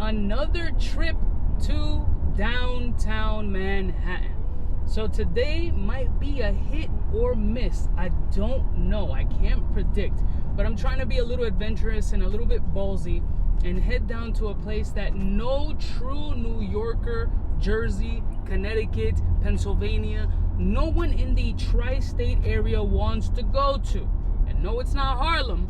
another trip to downtown Manhattan. So today might be a hit or miss. I don't know. I can't predict. But I'm trying to be a little adventurous and a little bit ballsy and head down to a place that no true New Yorker, Jersey, Connecticut, Pennsylvania, no one in the tri-state area wants to go to. And no, it's not Harlem,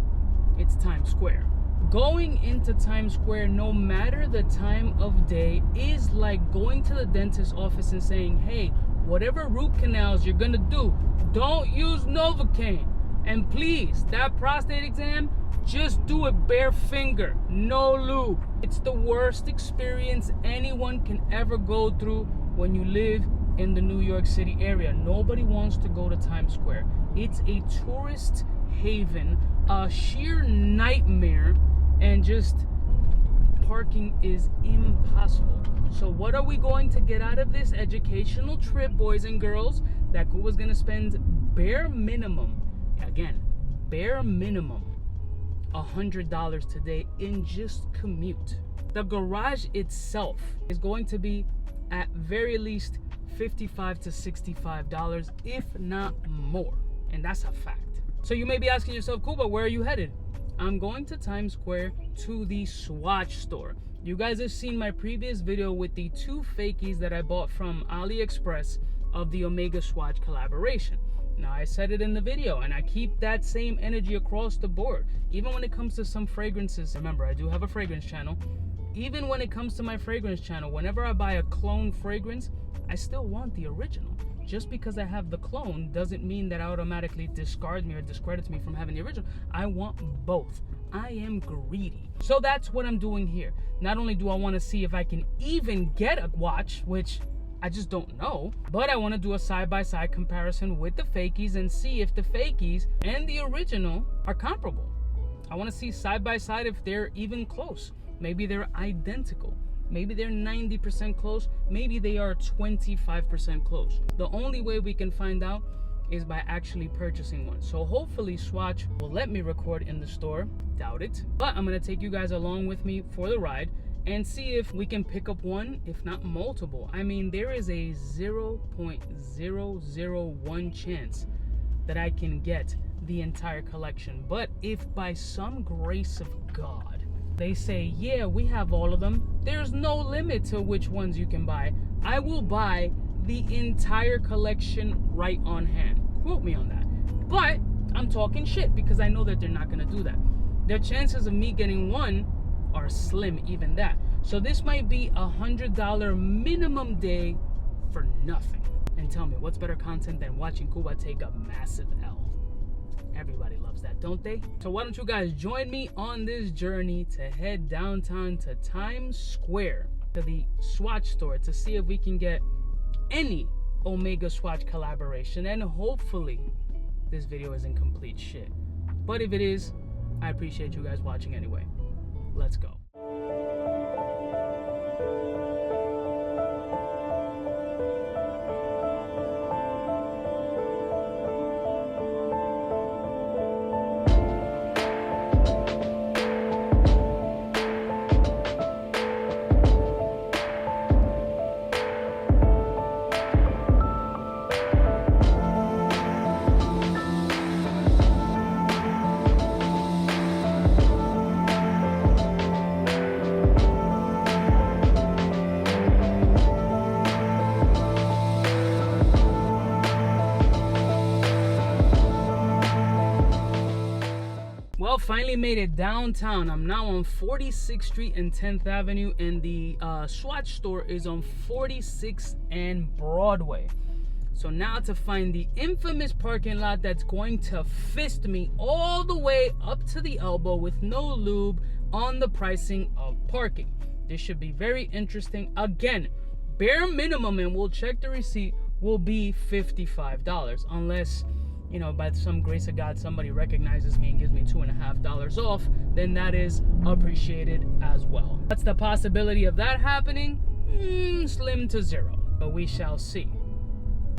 it's Times Square. Going into Times Square, no matter the time of day, is like going to the dentist's office and saying, hey, whatever root canals you're gonna do, don't use Novocaine. And please, that prostate exam, just do it bare finger, no lube. It's the worst experience anyone can ever go through when you live in the New York City area. Nobody wants to go to Times Square. It's a tourist haven, a sheer nightmare, and just parking is impossible. So what are we going to get out of this educational trip, boys and girls? That Cuba's gonna spend bare minimum, again, bare minimum, $100 today in just commute. The garage itself is going to be at very least $55 to $65, if not more. And that's a fact. So you may be asking yourself, Cuba, where are you headed? I'm going to Times Square to the Swatch store. You guys have seen my previous video with the 2 fakies that I bought from AliExpress of the Omega Swatch collaboration. Now, I said it in the video, and I keep that same energy across the board. Even when it comes to some fragrances, remember, I do have a fragrance channel. Even when it comes to my fragrance channel, whenever I buy a clone fragrance, I still want the original. Just because I have the clone doesn't mean that I automatically discard me or discredits me from having the original. I want both. I am greedy. So that's what I'm doing here. Not only do I want to see if I can even get a watch, which I just don't know, but I want to do a side-by-side comparison with the fakies and see if the fakies and the original are comparable. I want to see side-by-side if they're even close. Maybe they're identical. Maybe they're 90% close. Maybe they are 25% close. The only way we can find out is by actually purchasing one. So hopefully Swatch will let me record in the store. Doubt it. But I'm going to take you guys along with me for the ride and see if we can pick up one, if not multiple. I mean, there is a 0.001 chance that I can get the entire collection. But if by some grace of God, they say, yeah, we have all of them, there's no limit to which ones you can buy, I will buy the entire collection right on hand. Quote me on that. But I'm talking shit because I know that they're not gonna do that. Their chances of me getting one are slim, even that. So this might be $100 minimum day for nothing. And tell me, what's better content than watching Cuba take a massive L? Everybody loves that, don't they? So why don't you guys join me on this journey to head downtown to Times Square, to the Swatch store, to see if we can get any Omega Swatch collaboration. And hopefully this video isn't complete shit. But if it is, I appreciate you guys watching anyway. Let's go. Well, finally made it downtown. I'm now on 46th Street and 10th Avenue, and the Swatch store is on 46th and Broadway. So now to find the infamous parking lot that's going to fist me all the way up to the elbow with no lube on the pricing of parking. This should be very interesting. Again, bare minimum, and we'll check the receipt, will be $55, unless, you know, by some grace of God, somebody recognizes me and gives me $2.50 off, then that is appreciated as well. What's the possibility of that happening? Slim to zero, but we shall see.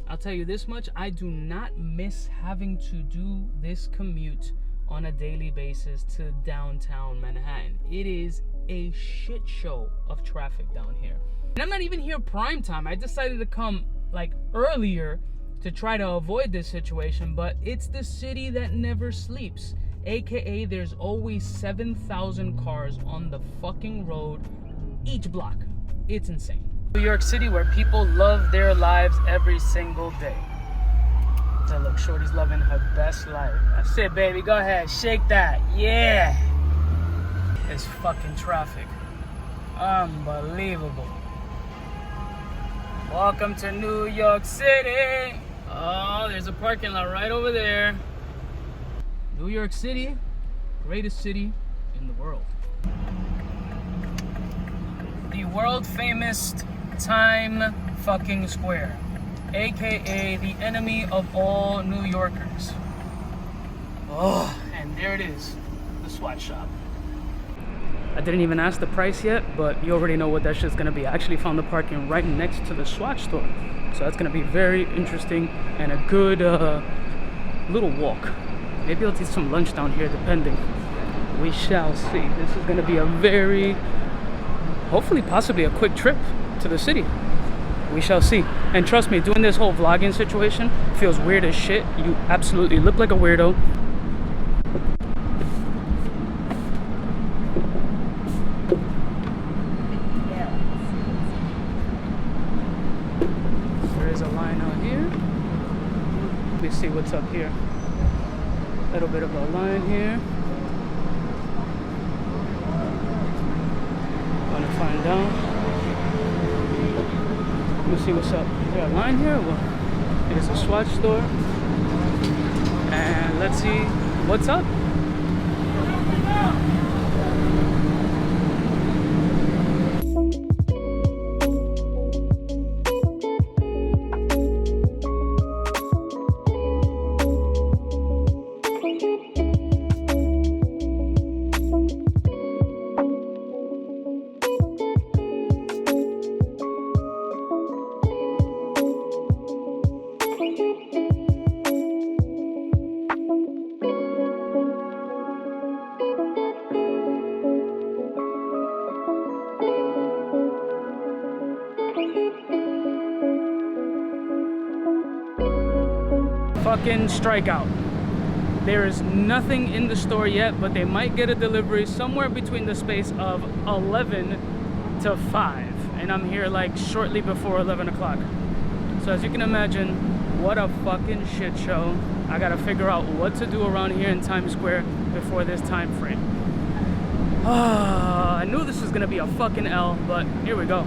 I'll tell you this much, I do not miss having to do this commute on a daily basis to downtown Manhattan. It is a shit show of traffic down here. And I'm not even here prime time. I decided to come like earlier to try to avoid this situation, but it's the city that never sleeps. AKA there's always 7,000 cars on the fucking road each block. It's insane. New York City, where people love their lives every single day. So look, shorty's loving her best life. That's it, baby. Go ahead, shake that. Yeah. It's fucking traffic. Unbelievable. Welcome to New York City. Oh, there's a parking lot right over there. New York City, greatest city in the world. The world famous Times fucking Square, aka the enemy of all New Yorkers. Oh, and there it is, the Swatch shop. I didn't even ask the price yet, but you already know what that shit's gonna be. I actually found the parking right next to the Swatch store, so that's gonna be very interesting and a good little walk. Maybe I'll take some lunch down here, depending. We shall see. This is gonna be a very, hopefully, possibly a quick trip to the city. We shall see. And trust me, doing this whole vlogging situation feels weird as shit. You absolutely look like a weirdo. There is a line out here. Let me see what's up here. A little bit of a line here. Gonna find out. Let's see what's up. Is there a line here? Well, it is a Swatch store. And let's see what's up. Fucking strikeout. There is nothing in the store yet, but they might get a delivery somewhere between the space of 11 to 5, and I'm here like shortly before 11 o'clock. So as you can imagine, what a fucking shit show. I gotta figure out what to do around here in Times Square before this time frame. I knew this was gonna be a fucking L, but here we go.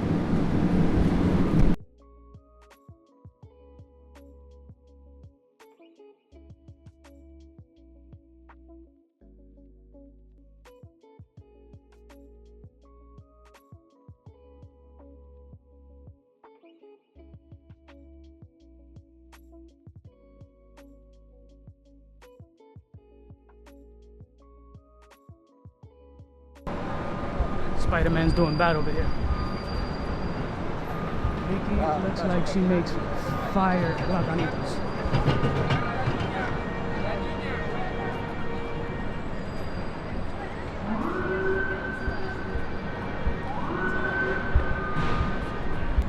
Spider-Man's doing bad over here. Vicky looks like she makes fire lagunitas.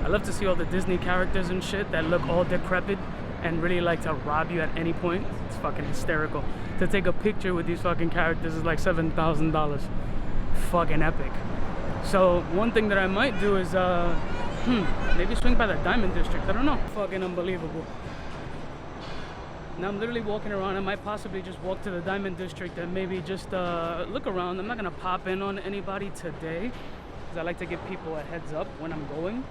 I love to see all the Disney characters and shit that look all decrepit and really like to rob you at any point. It's fucking hysterical. To take a picture with these fucking characters is like $7,000. Fucking epic. So one thing that I might do is maybe swing by the Diamond District. I don't know. Fucking unbelievable. Now I'm literally walking around. I might possibly just walk to the Diamond District and maybe just look around. I'm not gonna pop in on anybody today because I like to give people a heads up when I'm going.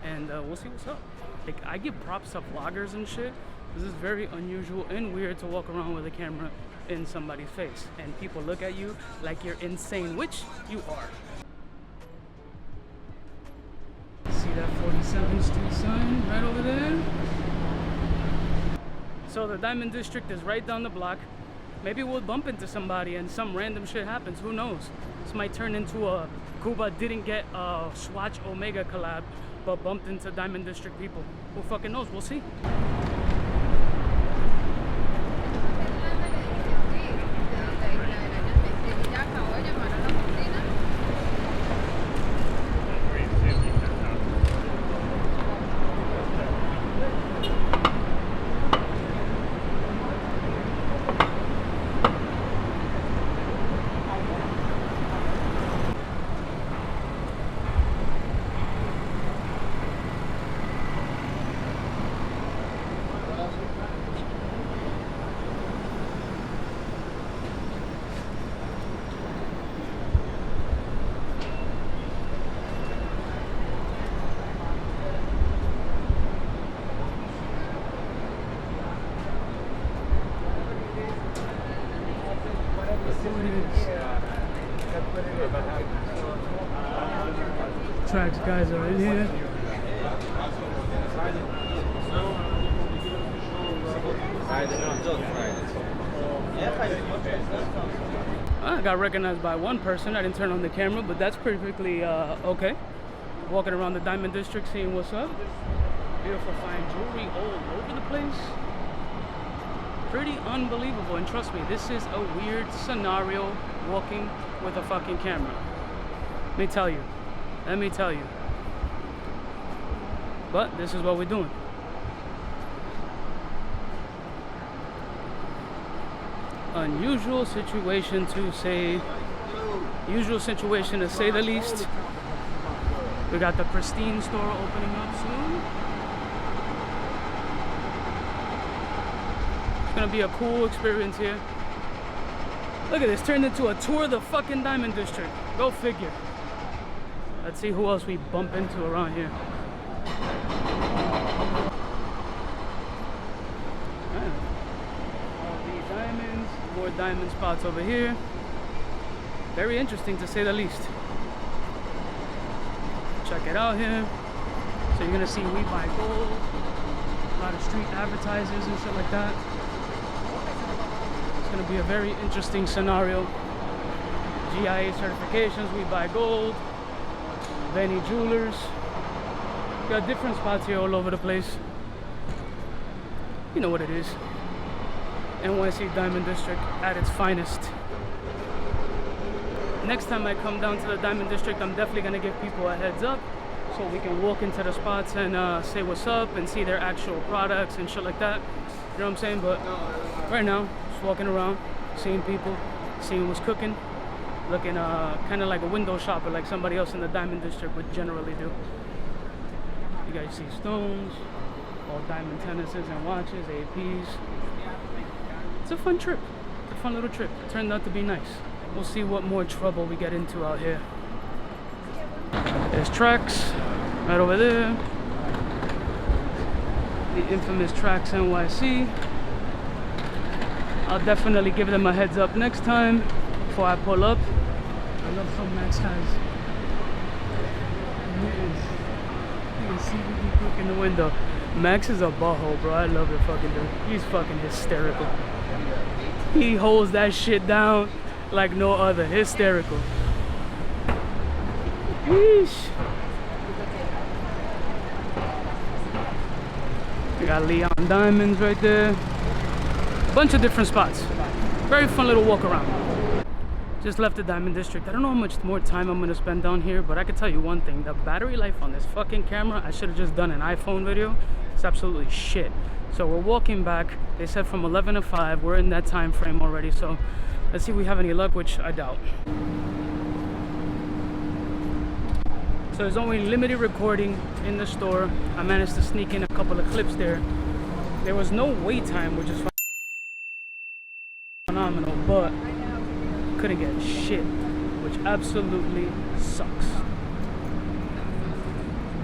And we'll see what's up. Like, I give props to vloggers and shit. This is very unusual and weird to walk around with a camera in somebody's face and people look at you like you're insane, which you are. See that 47th Street sign right over there? So the Diamond District is right down the block. Maybe we'll bump into somebody and some random shit happens. Who knows? This might turn into a Cuba didn't get a Swatch Omega collab but bumped into Diamond District people. Who fucking knows? We'll see. Tracks guys are in here. I got recognized by one person. I didn't turn on the camera, but that's perfectly okay. Walking around the Diamond District, seeing what's up. Beautiful fine jewelry all over the place. Pretty unbelievable, and trust me, this is a weird scenario walking with a fucking camera. Let me tell you. But this is what we're doing. Unusual situation to say the least. We got the Pristine store opening up soon. It's gonna be a cool experience here. Look at this, turned into a tour of the fucking Diamond District. Go figure. Let's see who else we bump into around here. All these diamonds, more diamond spots over here. Very interesting to say the least. Check it out here. So you're gonna see We Buy Gold, a lot of street advertisers and shit like that. It's gonna be a very interesting scenario. GIA certifications, We Buy Gold, Benny Jewelers. Got different spots here all over the place. You know what it is. NYC Diamond District at its finest. Next time I come down to the Diamond District, I'm definitely gonna give people a heads up so we can walk into the spots and say what's up and see their actual products and shit like that. You know what I'm saying? But right now, just walking around, seeing people, seeing what's cooking, looking kind of like a window shopper, like somebody else in the Diamond District would generally do. You guys see stones, all diamond tennises and watches, APs. It's a fun trip. It's a fun little trip. It turned out to be nice. We'll see what more trouble we get into out here. There's Tracks right over there. The infamous Tracks NYC. I'll definitely give them a heads up next time before I pull up. I love how Max has. You can see me quick in the window. Max is a butthole, bro. I love it fucking dude. He's fucking hysterical. He holds that shit down like no other. Hysterical. Yeesh. We got Leon Diamonds right there. Bunch of different spots. Very fun little walk around. Just left the Diamond District. I don't know how much more time I'm gonna spend down here, but I can tell you one thing. The battery life on this fucking camera, I should have just done an iPhone video. It's absolutely shit. So we're walking back. They said from 11 to 5. We're in that time frame already. So let's see if we have any luck, which I doubt. So there's only limited recording in the store. I managed to sneak in a couple of clips there. There was no wait time, which is phenomenal, but couldn't get shit, which absolutely sucks.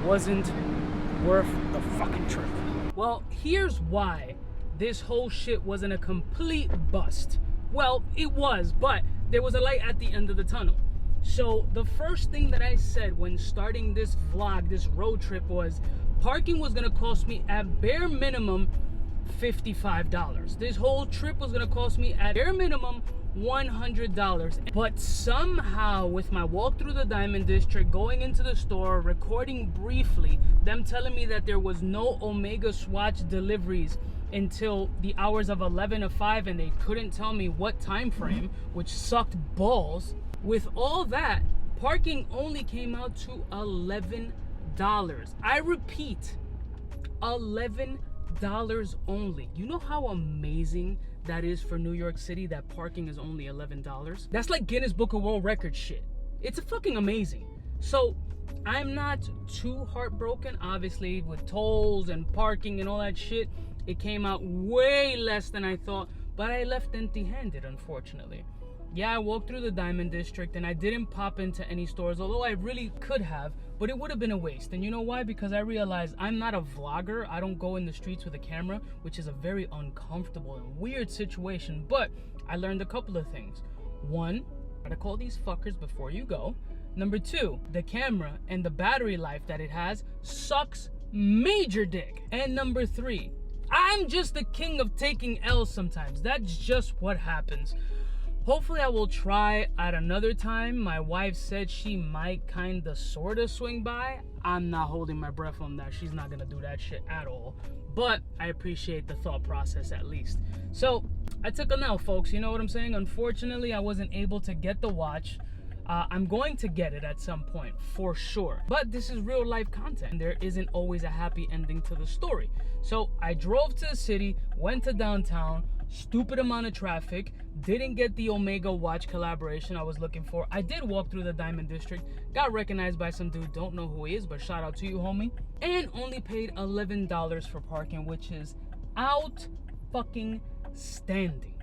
Wasn't worth the fucking trip. Well, here's why this whole shit wasn't a complete bust. Well, it was, but there was a light at the end of the tunnel. So the first thing that I said when starting this vlog, this road trip, was parking was gonna cost me at bare minimum $55. This whole trip was gonna cost me at bare minimum $100. But somehow, with my walk through the Diamond District, going into the store, recording briefly, them telling me that there was no Omega Swatch deliveries until the hours of 11 to 5, and they couldn't tell me what time frame, which sucked balls. With all that, parking only came out to $11. I repeat, $11 only. You know how amazing that is for New York City, that parking is only $11? That's like Guinness Book of World Records shit. It's fucking amazing. So I'm not too heartbroken. Obviously, with tolls and parking and all that shit, it came out way less than I thought, but I left empty-handed, unfortunately. Yeah, I walked through the Diamond District and I didn't pop into any stores, although I really could have, but it would have been a waste. And you know why? Because I realized I'm not a vlogger. I don't go in the streets with a camera, which is a very uncomfortable and weird situation. But I learned a couple of things. One, try to call these fuckers before you go. Number 2, the camera and the battery life that it has sucks major dick. And number 3, I'm just the king of taking L's sometimes. That's just what happens. Hopefully I will try at another time. My wife said she might kinda sorta swing by. I'm not holding my breath on that. She's not gonna do that shit at all. But I appreciate the thought process at least. So I took a L, folks. You know what I'm saying? Unfortunately, I wasn't able to get the watch. I'm going to get it at some point, for sure. But this is real life content. There isn't always a happy ending to the story. So I drove to the city, went to downtown, stupid amount of traffic, didn't get the Omega watch collaboration I was looking for. I did walk through the Diamond District, got recognized by some dude, don't know who he is, but shout out to you, homie. And only paid $11 for parking, which is out fucking standing.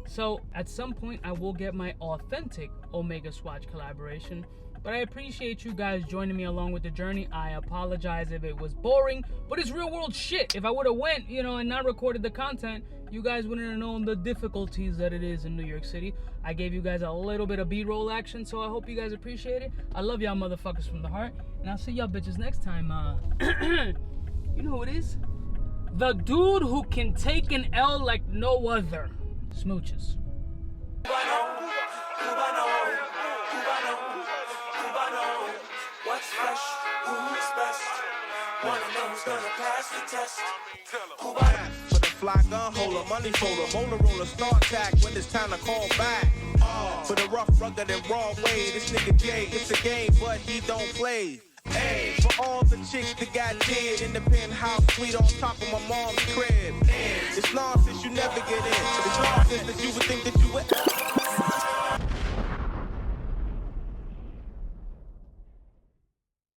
So at some point I will get my authentic Omega Swatch collaboration, but I appreciate you guys joining me along with the journey. I apologize if it was boring, but it's real world shit. If I would have went, and not recorded the content, you guys wouldn't have known the difficulties that it is in New York City. I gave you guys a little bit of B-roll action, so I hope you guys appreciate it. I love y'all motherfuckers from the heart, and I'll see y'all bitches next time. You know who it is? The dude who can take an L like no other. Smooches. What's fresh? Who's best? One of them's gonna pass the test. For the fly gun holder, money folder, motor roller, start tack when it's time to call back. For the rough, rugged, and raw way, this nigga Jay, it's a game, but he don't play. Hey, for all the chicks that got dead in the penthouse suite on top of my mom's crib. It's nonsense, you never get in. It's nonsense that you